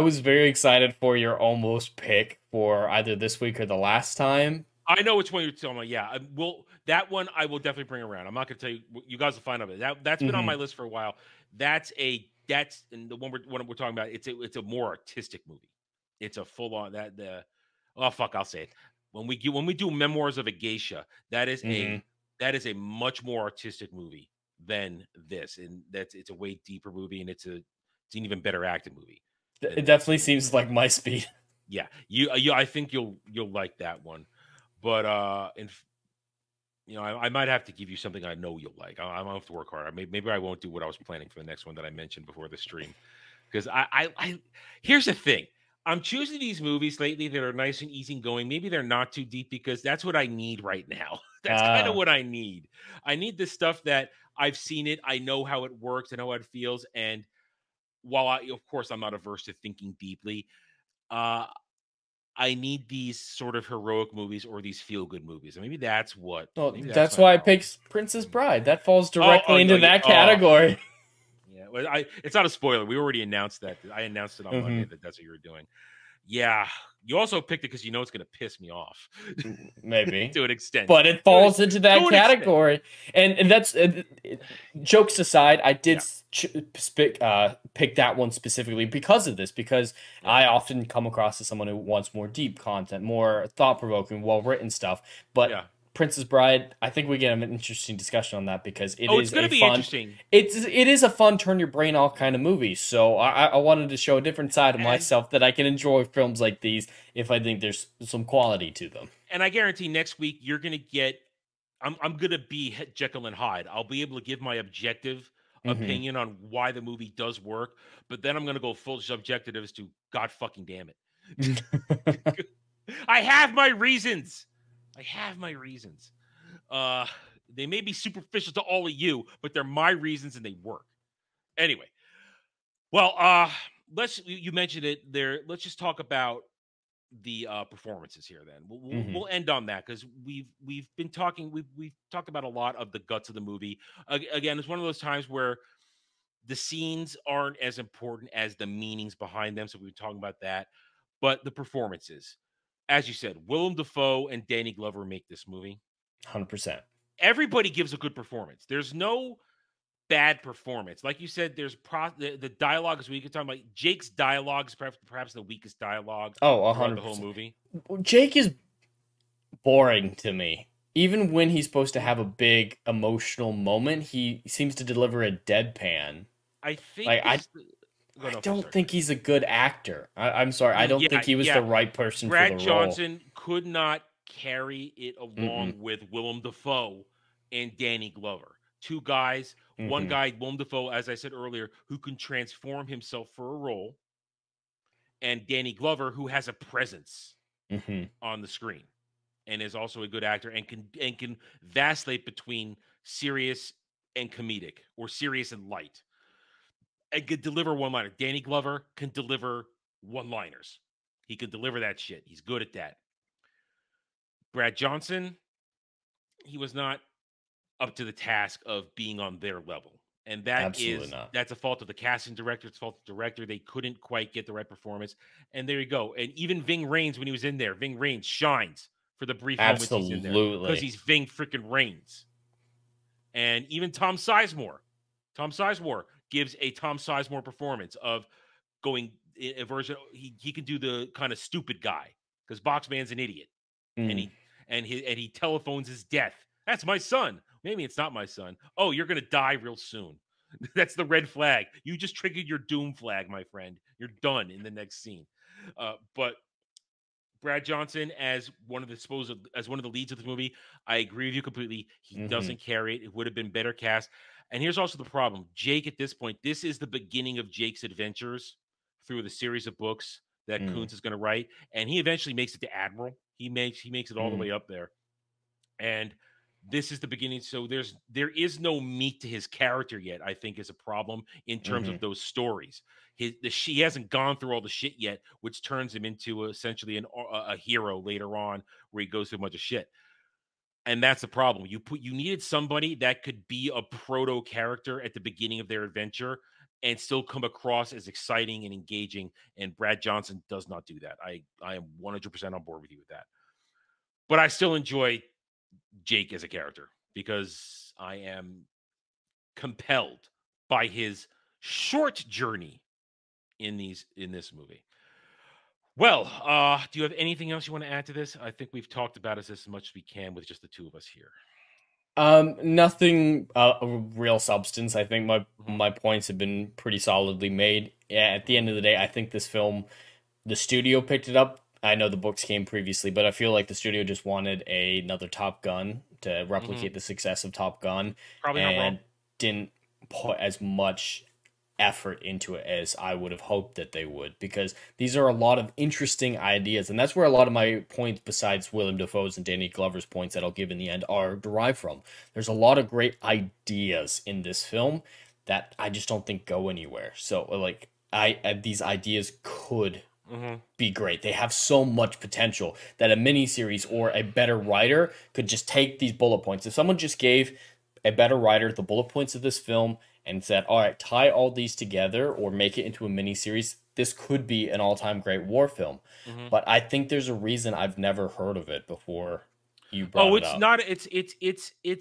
was very excited for your almost pick for either this week or the last time. I know which one you're talking about. Yeah, that one I will definitely bring around. I'm not going to tell you. You guys will find out. That's been on my list for a while. And the one we're talking about. It's a more artistic movie. It's a full on I'll say it. When we do Memoirs of a Geisha, that is a much more artistic movie than this, and it's a way deeper movie, and it's an even better acted movie. It definitely seems like my speed. Yeah, I think you'll like that one, but I might have to give you something I know you'll like. I'm gonna have to work hard. Maybe I won't do what I was planning for the next one that I mentioned before the stream, because I here's the thing. I'm choosing these movies lately that are nice and easygoing. Maybe they're not too deep because that's what I need right now. That's kind of what I need. I need the stuff that I've seen it. I know how it works. I know how it feels. And while of course, I'm not averse to thinking deeply, I need these sort of heroic movies or these feel-good movies. And maybe that's what... Well, that's why I picked Princess Bride. That falls directly into that category. Yeah, well, it's not a spoiler. We already announced that. I announced it on Monday that's what you were doing. Yeah. You also picked it because you know it's going to piss me off. Maybe. To an extent. But it falls into that category. And that's... jokes aside, I did pick that one specifically because of this. Because I often come across as someone who wants more deep content, more thought-provoking, well-written stuff. But Princess Bride, I think we get an interesting discussion on that because it's going to be interesting. It is a fun, turn your brain off kind of movie. So I wanted to show a different side of myself that I can enjoy films like these if I think there's some quality to them. And I guarantee next week you're going to get. I'm going to be Jekyll and Hyde. I'll be able to give my objective opinion on why the movie does work, but then I'm going to go full subjective as to God fucking damn it. I have my reasons. They may be superficial to all of you, but they're my reasons and they work. Anyway, well, you mentioned it there. Let's just talk about the performances here. Then we'll end on that because we've been talking. We've talked about a lot of the guts of the movie. Again, it's one of those times where the scenes aren't as important as the meanings behind them. So we were talking about that, but the performances, as you said, Willem Dafoe and Danny Glover make this movie. 100%. Everybody gives a good performance. There's no bad performance. Like you said, there's the dialogue is weak. You're talking about Jake's dialogue is perhaps the weakest dialogue throughout the whole movie. Jake is boring to me. Even when he's supposed to have a big emotional moment, he seems to deliver a deadpan. I think I don't think he's a good actor. I'm sorry. I don't think he was the right person for the role. Brad Johnson could not carry it along with Willem Dafoe and Danny Glover. Two guys, one guy, Willem Dafoe, as I said earlier, who can transform himself for a role, and Danny Glover, who has a presence on the screen and is also a good actor and can vacillate between serious and comedic or serious and light. And could deliver one-liner. Danny Glover can deliver one-liners. He can deliver that shit. He's good at that. Brad Johnson, he was not up to the task of being on their level. And that's a fault of the casting director. It's a fault of the director. They couldn't quite get the right performance. And there you go. And even Ving Rhames, when he was in there, Ving Rhames shines for the brief moments he's in there. Because he's Ving freaking Rhames. And even Tom Sizemore gives a Tom Sizemore performance of going a version. He can do the kind of stupid guy because Boxman's an idiot, and he telephones his death. That's my son. Maybe it's not my son. Oh, you're gonna die real soon. That's the red flag. You just triggered your doom flag, my friend. You're done in the next scene. But Brad Johnson as one of the leads of the movie, I agree with you completely. He doesn't carry it. It would have been better cast. And here's also the problem. Jake, at this point, this is the beginning of Jake's adventures through the series of books that Kuntz is going to write. And he eventually makes it to Admiral. He makes it all the way up there. And this is the beginning. So there is no meat to his character yet, I think, is a problem in terms of those stories. He hasn't gone through all the shit yet, which turns him into essentially a hero later on where he goes through a bunch of shit. And that's the problem. You needed somebody that could be a proto character at the beginning of their adventure and still come across as exciting and engaging. And Brad Johnson does not do that. I am 100% on board with you with that. But I still enjoy Jake as a character because I am compelled by his short journey in this movie. Well, do you have anything else you want to add to this? I think we've talked about it as much as we can with just the two of us here. Nothing real substance. I think my points have been pretty solidly made. Yeah, at the end of the day, I think this film, the studio picked it up. I know the books came previously, but I feel like the studio just wanted another Top Gun to replicate the success of Top Gun. Probably not wrong. Didn't put as much effort into it as I would have hoped that they would, because these are a lot of interesting ideas, and that's where a lot of my points, besides Willem Dafoe's and Danny Glover's points that I'll give in the end, are derived from. There's a lot of great ideas in this film that I just don't think go anywhere. So like these ideas could be great. They have so much potential that a miniseries or a better writer could just take these bullet points. If someone just gave a better writer the bullet points of this film and said, all right, tie all these together or make it into a miniseries, this could be an all-time great war film. But I think there's a reason I've never heard of it before you brought it up. It's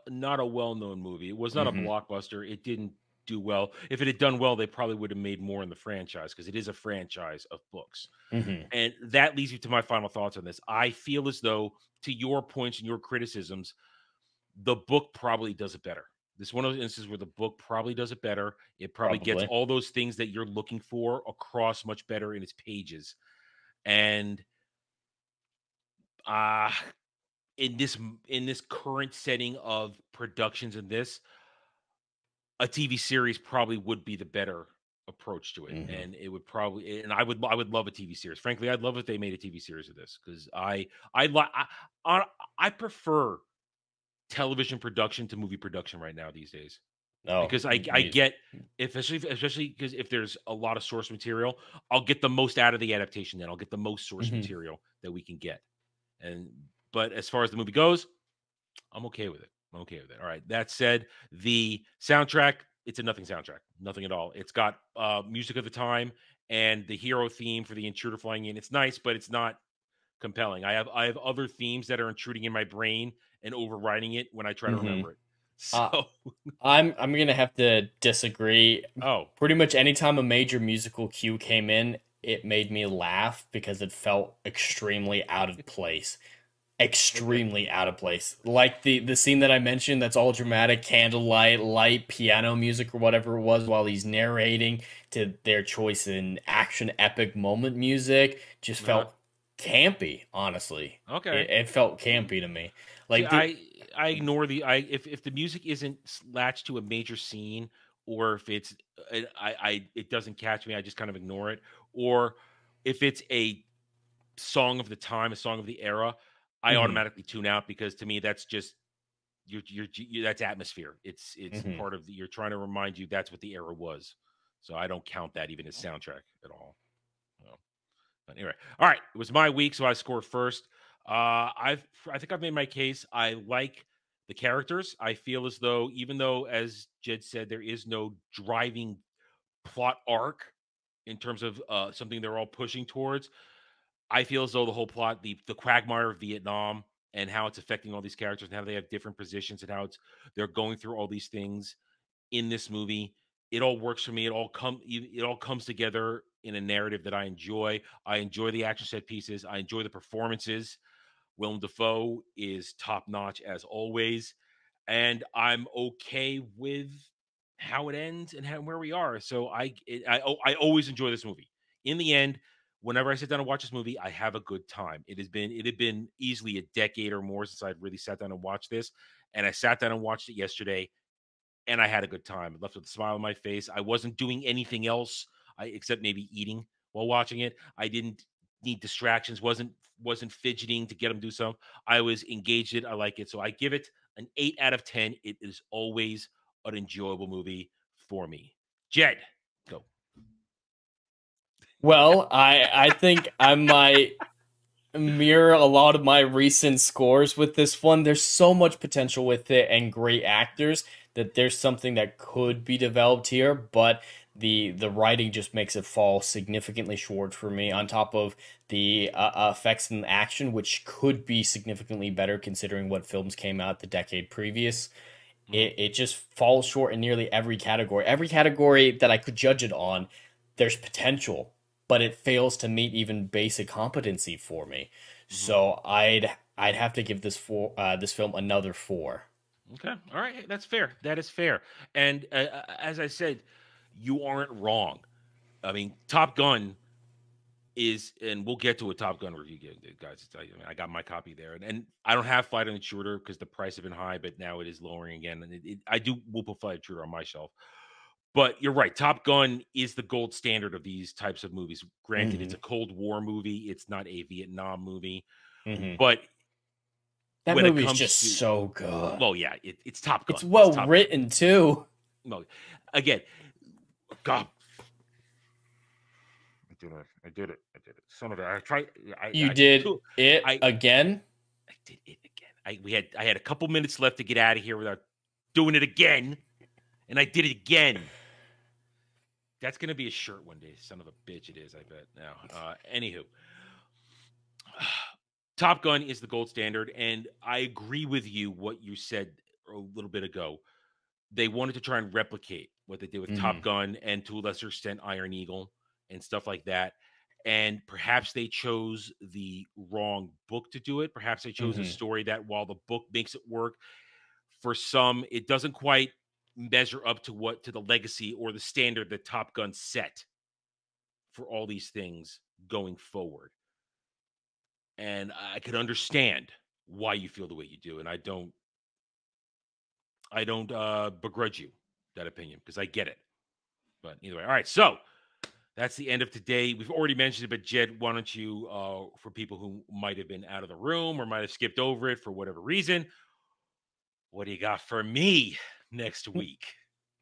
not a well-known movie. It was not a blockbuster. It didn't do well. If it had done well, they probably would have made more in the franchise because it is a franchise of books. And that leads me to my final thoughts on this. I feel as though, to your points and your criticisms, the book probably does it better. This is one of those instances where the book probably does it better. It probably gets all those things that you're looking for across much better in its pages. And in this current setting of productions in this, a TV series probably would be the better approach to it. And it would probably, and I would love a TV series. Frankly, I'd love if they made a TV series of this because I prefer television production to movie production right now these days. Oh, because I get, especially because if there's a lot of source material, I'll get the most out of the adaptation. Then I'll get the most source material that we can get. But as far as the movie goes, I'm okay with it. I'm okay with it. All right. That said, the soundtrack, it's a nothing soundtrack, nothing at all. It's got music of the time and the hero theme for the intruder flying in. It's nice, but it's not compelling. I have other themes that are intruding in my brain and overriding it when I try to remember it. So I'm gonna have to disagree. Oh, pretty much anytime a major musical cue came in, it made me laugh because it felt extremely out of place. Extremely out of place. Like the scene that I mentioned that's all dramatic, candlelight, light, piano music or whatever it was while he's narrating, to their choice in action epic moment music just felt campy, honestly. Okay. It felt campy to me. Like I ignore if the music isn't latched to a major scene, or if it's it doesn't catch me, I just kind of ignore it. Or if it's a song of the time, a song of the era, I automatically tune out, because to me that's just that's atmosphere. It's part of you're trying to remind you that's what the era was. So I don't count that even as soundtrack at all. But anyway, all right, it was my week, so I scored first. I think I've made my case. I like the characters. I feel as though, even though, as Jed said, there is no driving plot arc in terms of something they're all pushing towards, I feel as though the whole plot, the quagmire of Vietnam and how it's affecting all these characters and how they have different positions and how they're going through all these things in this movie, it all works for me. It all comes together in a narrative that I enjoy. I enjoy the action set pieces. I enjoy the performances. Willem Dafoe is top notch as always, and I'm okay with how it ends and where we are. So I always enjoy this movie. In the end, whenever I sit down and watch this movie, I have a good time. It had been easily a decade or more since I'd really sat down and watched this, and I sat down and watched it yesterday, and I had a good time. I left with a smile on my face. I wasn't doing anything else, except maybe eating while watching it. I didn't need distractions. Wasn't fidgeting to get them to do something. I was engaged in it. I like it. So I give it an 8 out of 10. It is always an enjoyable movie for me. Jed, go. Well, I think I might mirror a lot of my recent scores with this one. There's so much potential with it and great actors that there's something that could be developed here, but the writing just makes it fall significantly short for me, on top of the effects and action, which could be significantly better considering what films came out the decade previous. It just falls short in nearly every category. Every category that I could judge it on, there's potential, but it fails to meet even basic competency for me. So I'd have to give this film another 4. Okay. All right. That's fair. That is fair. And as I said, you aren't wrong. I mean, Top Gun is, and we'll get to a Top Gun review, guys. I got my copy there, and I don't have Flight of the Intruder because the price has been high, but now it is lowering again. And we'll put Flight of the Intruder on my shelf. But you're right. Top Gun is the gold standard of these types of movies. Granted, it's a Cold War movie. It's not a Vietnam movie, but that movie is just so good. Well, yeah, it's Top Gun. It's well written too. No, again, God, I did it. Some of it. I tried. You did it again. I did it again. I had a couple minutes left to get out of here without doing it again, and I did it again. That's gonna be a shirt one day. Son of a bitch, it is. I bet. Now, anywho. Top Gun is the gold standard, and I agree with you what you said a little bit ago. They wanted to try and replicate what they did with Top Gun and, to a lesser extent, Iron Eagle and stuff like that. And perhaps they chose the wrong book to do it. Perhaps they chose a story that, while the book makes it work, for some, it doesn't quite measure up to the legacy or the standard that Top Gun set for all these things going forward. And I could understand why you feel the way you do, and I don't begrudge you that opinion, because I get it. But either way, all right. So that's the end of today. We've already mentioned it, but Jed, why don't you, for people who might have been out of the room or might have skipped over it for whatever reason, what do you got for me next week?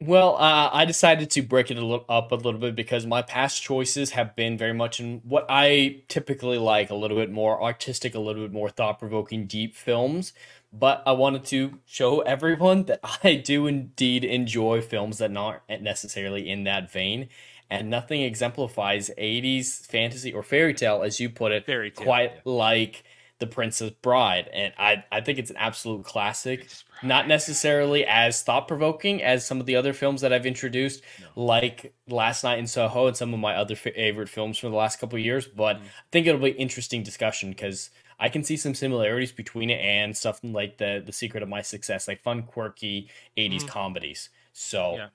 Well, I decided to break it up a little bit because my past choices have been very much in what I typically like, a little bit more artistic, a little bit more thought-provoking, deep films. But I wanted to show everyone that I do indeed enjoy films that aren't necessarily in that vein. And nothing exemplifies 80s fantasy or fairy tale, as you put it, quite like The Princess Bride. And I think it's an absolute classic. Not necessarily as thought-provoking as some of the other films that I've introduced, like Last Night in Soho and some of my other favorite films from the last couple of years. But I think it'll be an interesting discussion because I can see some similarities between it and stuff like the Secret of My Success, like fun, quirky 80s comedies. So,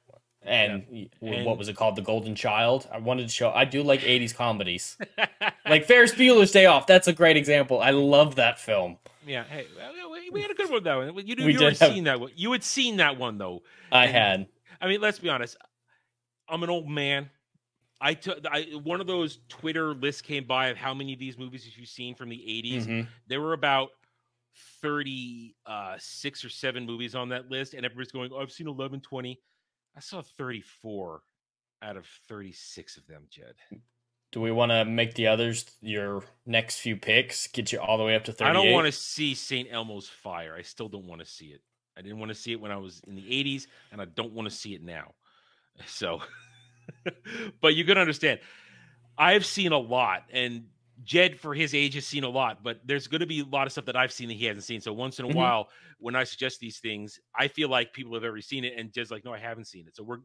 and what was it called? The Golden Child. I wanted to show I do like 80s comedies. Like Ferris Bueller's Day Off. That's a great example. I love that film. Yeah, hey, we had a good one though. You had seen that one. You had seen that one though. I had. I mean, let's be honest. I'm an old man. One of those Twitter lists came by of how many of these movies have you seen from the 80s. There were about 36 or 7 movies on that list, and everybody's going, "Oh, I've seen 11, 20." I saw 34 out of 36 of them, Jed. Do we want to make the others your next few picks? Get you all the way up to 38? I don't want to see St. Elmo's Fire. I still don't want to see it. I didn't want to see it when I was in the 80s, and I don't want to see it now. So, but you can understand. I've seen a lot, and Jed, for his age, has seen a lot, but there's going to be a lot of stuff that I've seen that he hasn't seen. So once in a while, when I suggest these things, I feel like people have already seen it, and Jed's like, no, I haven't seen it. So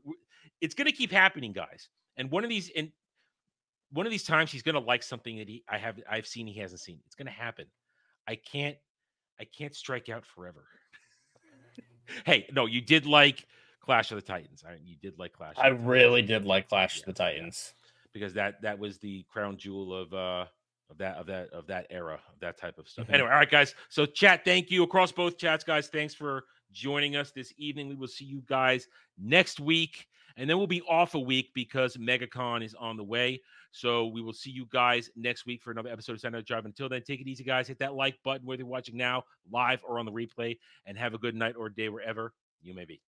it's going to keep happening, guys. And one of these times he's going to like something that I've seen he hasn't seen. It's going to happen. I can't strike out forever. Hey, no, you did like Clash of the Titans. You did like Clash. I really did like Clash of the Titans because that was the crown jewel of that era, of that type of stuff. Anyway, all right, guys. So chat, thank you across both chats, guys. Thanks for joining us this evening. We will see you guys next week, and then we'll be off a week because MegaCon is on the way. So we will see you guys next week for another episode of Saturday Night Drive. Until then, take it easy, guys. Hit that like button, whether you're watching now, live, or on the replay, and have a good night or day wherever you may be.